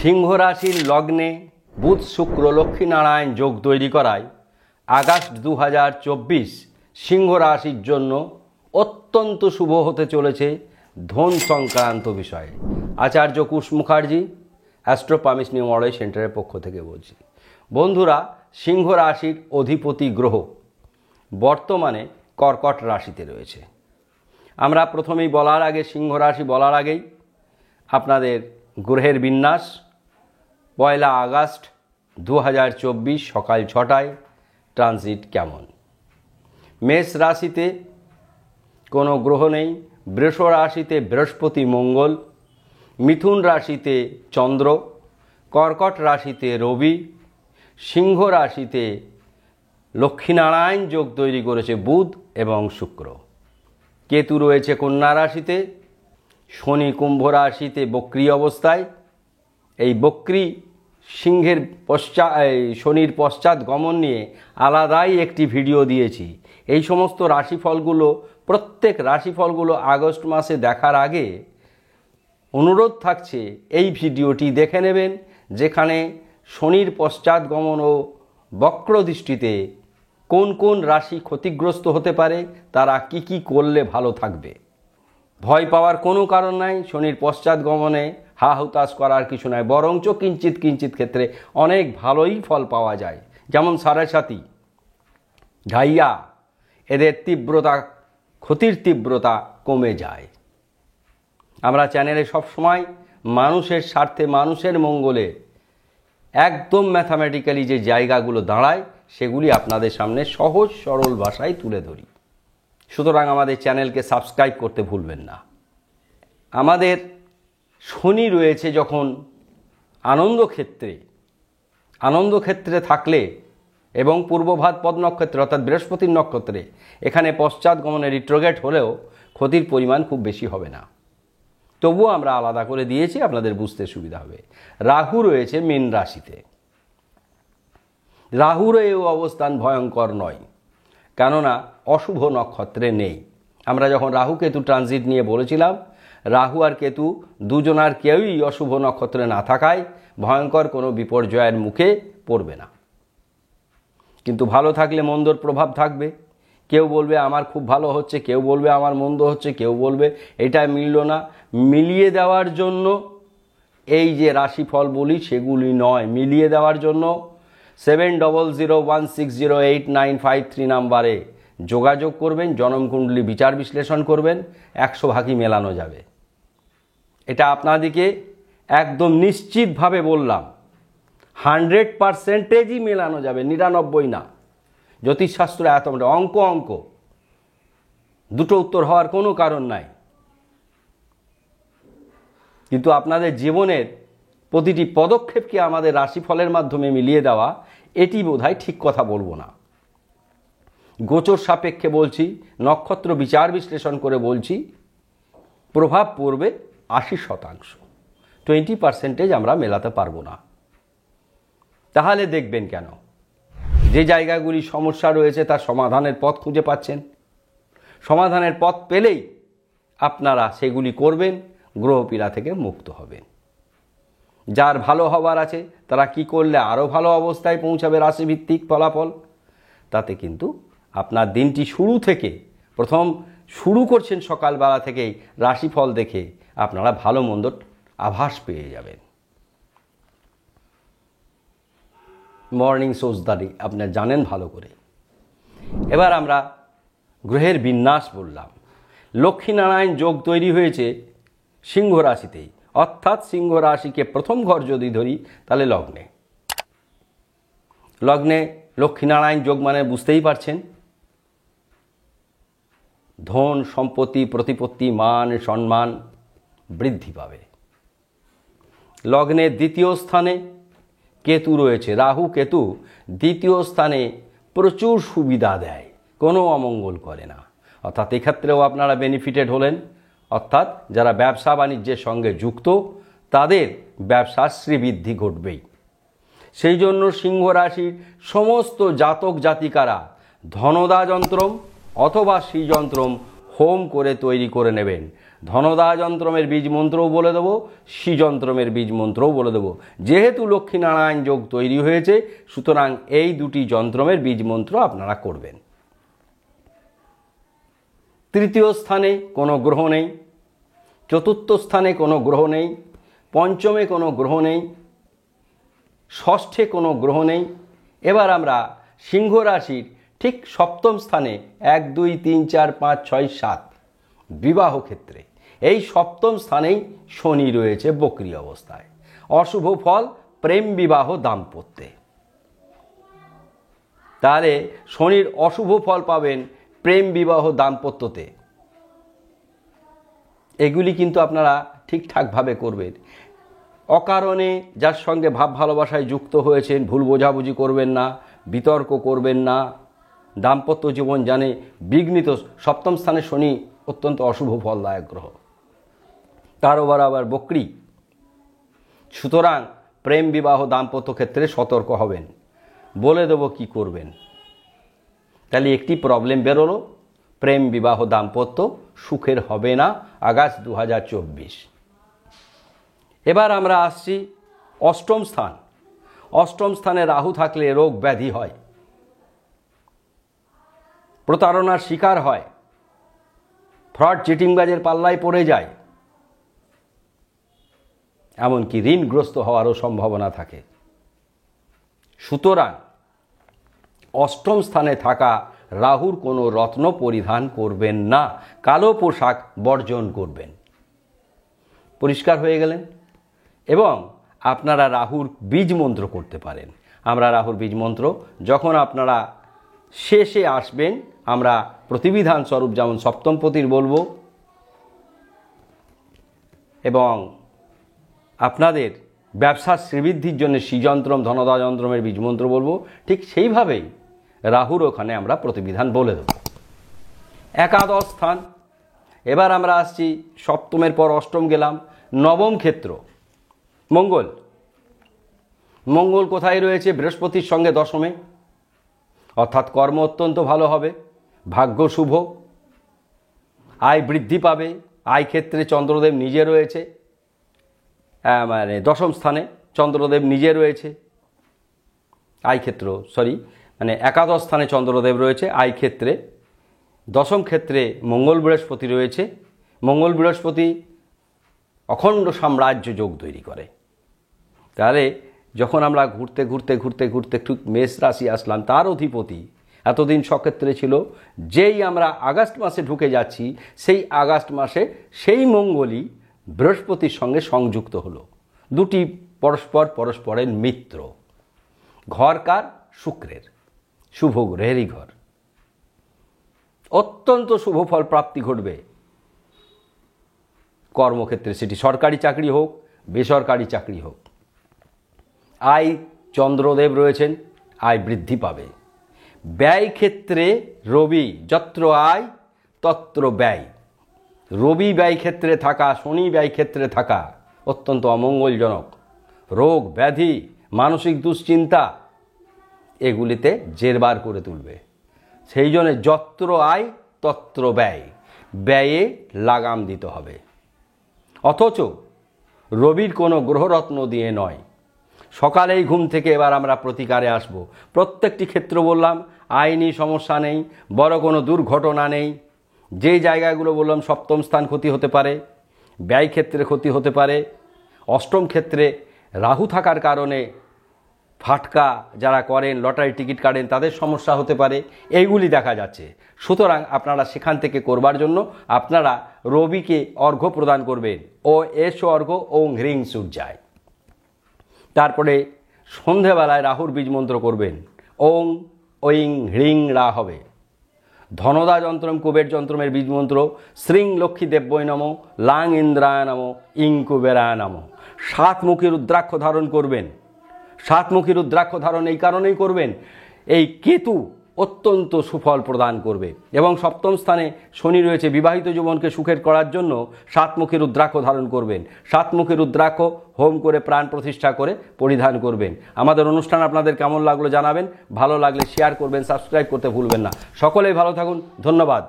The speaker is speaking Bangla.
সিংহ রাশির লগ্নে বুধ শুক্র লক্ষ্মীনারায়ণ যোগ তৈরি করায় আগস্ট 2024 সিংহ রাশির জন্য অত্যন্ত শুভ হতে চলেছে ধন সংক্রান্ত বিষয়ে। আচার্য কুশ মুখার্জি, অ্যাস্ট্রো পামিস নিউ মডেল সেন্টারের পক্ষ থেকে বলছি। বন্ধুরা, সিংহ রাশির অধিপতি গ্রহ বর্তমানে কর্কট রাশিতে রয়েছে। আমরা প্রথমেই বলার আগে, সিংহ রাশি বলার আগেই আপনাদের গ্রহের বিন্যাস 1 আগস্ট 2024 সকাল 6টায় ট্রানজিট কেমন। মেষ রাশিতে কোনো গ্রহ নেই, বৃষ রাশিতে বৃহস্পতি মঙ্গল, মিথুন রাশিতে চন্দ্র, কর্কট রাশিতে রবি, সিংহ রাশিতে লক্ষ্মীনারায়ণ যোগ তৈরি করেছে বুধ এবং শুক্র। কেতু রয়েছে কন্যা রাশিতে, শনি কুম্ভ রাশিতে বক্রী অবস্থায়। এই বক্রী সিংহের শনির পশ্চাৎ গমন নিয়ে আলাদাই একটি ভিডিও দিয়েছি। এই সমস্ত রাশিফলগুলো, প্রত্যেক রাশিফলগুলো আগস্ট মাসে দেখার আগে অনুরোধ থাকছে এই ভিডিওটি দেখে নেবেন, যেখানে শনির পশ্চাৎ গমন ও বক্র দৃষ্টিতে কোন কোন রাশি ক্ষতিগ্রস্ত হতে পারে, তারা কি কি করলে ভালো থাকবে। ভয় পাওয়ার কোনো কারণ নাই, শনির পশ্চাৎ গমনে হা হুতাশ করার কিছু নাই, বরঞ্চ কিঞ্চিত কিঞ্চিত ক্ষেত্রে অনেক ভালোই ফল পাওয়া যায়। যেমন সাড়ে ঢাইয়া, এদের তীব্রতা, ক্ষতির তীব্রতা কমে যায়। আমরা চ্যানেলে সবসময় মানুষের স্বার্থে, মানুষের মঙ্গলে একদম ম্যাথামেটিক্যালি যে জায়গাগুলো দাঁড়ায় সেগুলি আপনাদের সামনে সহজ সরল ভাষায় তুলে ধরি। সুতরাং আমাদের চ্যানেলকে সাবস্ক্রাইব করতে ভুলবেন না। আমাদের শনি রয়েছে যখন আনন্দক্ষেত্রে থাকলে এবং পূর্ব ভাদ্রপদ নক্ষত্রে অর্থাৎ বৃহস্পতির নক্ষত্রে, এখানে পশ্চাৎ গমনে রিট্রোগ্রেড হলেও ক্ষতির পরিমাণ খুব বেশি হবে না। তবুও আমরা আলাদা করে দিয়েছি, আপনাদের বুঝতে সুবিধা হবে। রাহু রয়েছে মীন রাশিতে। রাহুর এই অবস্থান ভয়ঙ্কর নয়, কেননা অশুভ নক্ষত্রে নেই। আমরা যখন রাহু কেতু ট্রানজিট নিয়ে বলেছিলাম, রাহু আর কেতু দুজনার কেউই অশুভ নক্ষত্রে না থাকায় ভয়ঙ্কর কোনো বিপর্যয়ের মুখে পড়বে না। কিন্তু ভালো থাকলে মন্দর প্রভাব থাকবে। কেউ বলবে আমার খুব ভালো হচ্ছে, কেউ বলবে আমার মন্দ হচ্ছে, কেউ বলবে এটা মিলল না। মিলিয়ে দেওয়ার জন্য এই যে রাশিফল বলি সেগুলি নয়, মিলিয়ে দেওয়ার জন্য 7001608953 নাম্বারে যোগাযোগ করবেন, জন্মকুণ্ডলী বিচার বিশ্লেষণ করবেন, 100 ভাগই মেলানো যাবে। এটা আপনাদেরকে একদম নিশ্চিতভাবে বললাম, 100%ই মেলানো যাবে, 99 না। জ্যোতিষশাস্ত্র এত অঙ্ক দুটো উত্তর হওয়ার কোনো কারণ নাই। কিন্তু আপনাদের জীবনের প্রতিটি পদক্ষেপকে আমাদের রাশিফলের মাধ্যমে মিলিয়ে দেওয়া, এটি বোধহয় ঠিক কথা বলবো না। গোচর সাপেক্ষে বলছি, নক্ষত্র বিচার বিশ্লেষণ করে বলছি, প্রভাব পড়বে 80%, 20% আমরা মেলাতে পারবো না। তাহলে দেখবেন কেন? যে জায়গাগুলি সমস্যা রয়েছে তার সমাধানের পথ খুঁজে পাচ্ছেন। সমাধানের পথ পেলেই আপনারা সেগুলি করবেন, গ্রহপীড়া থেকে মুক্ত হবেন। যার ভালো হবার আছে তারা কি করলে আরও ভালো অবস্থায় পৌঁছাবে রাশিভিত্তিক ফলাফল, তাতে কিন্তু আপনার দিনটি প্রথম শুরু করছেন সকালবেলা থেকেই রাশিফল দেখে আপনারা ভালো মন্দ আভাস পেয়ে যাবেন। মর্নিং সোজদারি আপনারা জানেন ভালো করে। এবার আমরা গ্রহের বিন্যাস বললাম। লক্ষ্মীনারায়ণ যোগ তৈরি হয়েছে সিংহ রাশিতেই, অর্থাৎ সিংহ রাশিকে প্রথম ঘর যদি ধরি তাহলে লগ্নে লক্ষ্মীনারায়ণ যোগ মানে বুঝতেই পারছেন, ধন সম্পত্তি প্রতিপত্তি মান সম্মান বৃদ্ধি পাবে। লগ্নের দ্বিতীয় স্থানে কেতু রয়েছে, রাহু কেতু দ্বিতীয় স্থানে প্রচুর সুবিধা দেয়, কোনো অমঙ্গল করে না। অর্থাৎ এক্ষেত্রেও আপনারা বেনিফিটেড হলেন। অর্থাৎ যারা ব্যবসা বাণিজ্যের সঙ্গে যুক্ত তাদের ব্যবসার শ্রীবৃদ্ধি ঘটবেই। সেই জন্য সিংহ রাশির সমস্ত জাতক জাতিকারা ধনদা যন্ত্রম অথবা শ্রীযন্ত্রম হোম করে তৈরি করে নেবেন। ধনদা যন্ত্রমের বীজ মন্ত্রও বলে দেবো, শ্রী যন্ত্রমের বীজ মন্ত্রও বলে দেবো। যেহেতু লক্ষ্মীনারায়ণ যোগ তৈরি হয়েছে, সুতরাং এই দুটি যন্ত্রমের বীজ মন্ত্র আপনারা করবেন। তৃতীয় স্থানে কোনো গ্রহ নেই, চতুর্থ স্থানে কোনো গ্রহ নেই, পঞ্চমে কোনো গ্রহ নেই, ষষ্ঠে কোনো গ্রহ নেই। এবার আমরা সিংহ রাশির ঠিক সপ্তম স্থানে 1 2 3 4 5 6 7 বিবাহ ক্ষেত্রে এই সপ্তম স্থানেই শনি রয়েছে বক্রী অবস্থায়। অশুভ ফল প্রেম বিবাহ দাম্পত্যে। তাহলে শনির অশুভ ফল পাবেন প্রেম বিবাহ দাম্পত্যতে। এগুলি কিন্তু আপনারা ঠিকঠাকভাবে করবেন। অকারণে যার সঙ্গে ভাব ভালোবাসায় যুক্ত হয়েছেন ভুল বোঝাবুঝি করবেন না, বিতর্ক করবেন না। দাম্পত্য জীবন জানে বিঘ্নিত। সপ্তম স্থানে শনি অত্যন্ত অশুভ ফলদায়ক গ্রহ, তার ওপর আবার বক্রী। সুতরাং প্রেম বিবাহ দাম্পত্য ক্ষেত্রে সতর্ক হবেন। বলে দেব কি করবেন। তাহলে একটি প্রবলেম বেরোলো, প্রেম বিবাহ দাম্পত্য সুখের হবে না আগস্ট 2024। এবার আমরা আসছি অষ্টম স্থান। অষ্টম স্থানে রাহু থাকলে রোগ ব্যাধি হয়, প্রতারণার শিকার হয়, ফ্রড চিটিংবাজের পাল্লায় পড়ে যায়, এমনকি ঋণগ্রস্ত হওয়ারও সম্ভাবনা থাকে। সুতরাং অষ্টম স্থানে থাকা রাহুর কোনো রত্ন পরিধান করবেন না, কালো পোশাক বর্জন করবেন। পরিষ্কার হয়ে গেলেন। এবং আপনারা রাহুর বীজ মন্ত্র করতে পারেন। আমরা রাহুর বীজ মন্ত্র যখন আপনারা শেষে আসবেন, আমরা প্রতিবিধান স্বরূপ যেমন সপ্তমপতির বলবো এবং আপনাদের ব্যবসার শ্রীবৃদ্ধির জন্য শ্রীযন্ত্রম ধনদা যন্ত্রমের বীজ মন্ত্র বলবো, ঠিক সেইভাবেই রাহুর ওখানে আমরা প্রতিবিধান বলে দেব। একাদশ স্থান। এবার আমরা আসছি সপ্তমের পর অষ্টম গেলাম, নবম ক্ষেত্র মঙ্গল। মঙ্গল কোথায় রয়েছে? বৃহস্পতির সঙ্গে দশমে, অর্থাৎ কর্ম অত্যন্ত ভালো হবে, ভাগ্য শুভ, আয় বৃদ্ধি পাবে। আয় ক্ষেত্রে চন্দ্রদেব নিজে রয়েছে, মানে দশম স্থানে চন্দ্রদেব নিজে রয়েছে। আয় ক্ষেত্র মানে একাদশ স্থানে চন্দ্রদেব রয়েছে আয় ক্ষেত্রে। দশম ক্ষেত্রে মঙ্গল বৃহস্পতি রয়েছে। মঙ্গল বৃহস্পতি অখণ্ড সাম্রাজ্য যোগ তৈরি করে। তাহলে যখন আমরা ঘুরতে ঘুরতে ঘুরতে ঘুরতে একটু মেষ রাশি আসলাম, তার অধিপতি এতদিন সক্ষেত্রে ছিল। যেই আমরা আগস্ট মাসে ঢুকে যাচ্ছি, সেই আগস্ট মাসে সেই মঙ্গলই বৃহস্পতির সঙ্গে সংযুক্ত হলো। দুটি পরস্পরের মিত্র। ঘর কার? শুক্রের, শুভ গ্রহেরই ঘর। অত্যন্ত শুভ ফল প্রাপ্তি ঘটবে কর্মক্ষেত্রে, সেটি সরকারি চাকরি হোক বেসরকারি চাকরি হোক। আয় চন্দ্রদেব রয়েছেন, আয় বৃদ্ধি পাবে। ব্যয় ক্ষেত্রে রবি, যত্র আয় তত্র ব্যয়। রবি ব্যয় ক্ষেত্রে থাকা, শনি ব্যয় ক্ষেত্রে থাকা অত্যন্ত অমঙ্গলজনক। রোগ ব্যাধি, মানসিক দুশ্চিন্তা এগুলিতে জেরবার করে তুলবে। সেই জন্য যত্র আয় তত্র ব্যয়, ব্যয়ে লাগাম দিতে হবে। অথচ রবির কোনো গ্রহরত্ন দিয়ে নয়। সকালেই ঘুম থেকে এবার আমরা প্রতিকারে আসব। প্রত্যেকটি ক্ষেত্র বললাম, আইনি সমস্যা নেই, বড় কোনো দুর্ঘটনা নেই। যে জায়গাগুলো বললাম, সপ্তম স্থান ক্ষতি হতে পারে, ব্যয় ক্ষেত্রে ক্ষতি হতে পারে, অষ্টম ক্ষেত্রে রাহু থাকার কারণে ফাটকা যারা করেন, লটারি টিকিট কাটেন, তাদের সমস্যা হতে পারে, এইগুলি দেখা যাচ্ছে। সুতরাং আপনারা সেখান থেকে করবার জন্য আপনারা রবিকে অর্ঘ্য প্রদান করবেন। ও এস অর্ঘ্য ওং হ্রিং সূর্যায়। তারপরে সন্ধেবেলায় রাহুর বীজ মন্ত্র করবেন, ওং ঐং হ্রিং রা হবে। ধনদা যন্ত্রম কুবের যন্ত্রমের বীজ মন্ত্র শ্রীং লক্ষ্মী দেব্যই নমঃ, লাং ইন্দ্রায় নমঃ, ইং কুবেরায় নমঃ। সাতমুখী রুদ্রাক্ষ ধারণ করবেন। সাতমুখী রুদ্রাক্ষ ধারণ এই কারণেই করবেন, এই কেতু অত্যন্ত সুফল প্রদান করবে। এবং সপ্তম স্থানে শনি রয়েছে, বিবাহিত জীবনকে সুখের করার জন্য সাতমুখী রুদ্রাক্ষ ধারণ করবেন। সাতমুখী রুদ্রাক্ষ হোম করে প্রাণ প্রতিষ্ঠা করে পরিধান করবেন। আমাদের অনুষ্ঠান আপনাদের কেমন লাগলো জানাবেন। ভালো লাগলে শেয়ার করবেন, সাবস্ক্রাইব করতে ভুলবেন না। সকলেই ভালো থাকুন, ধন্যবাদ।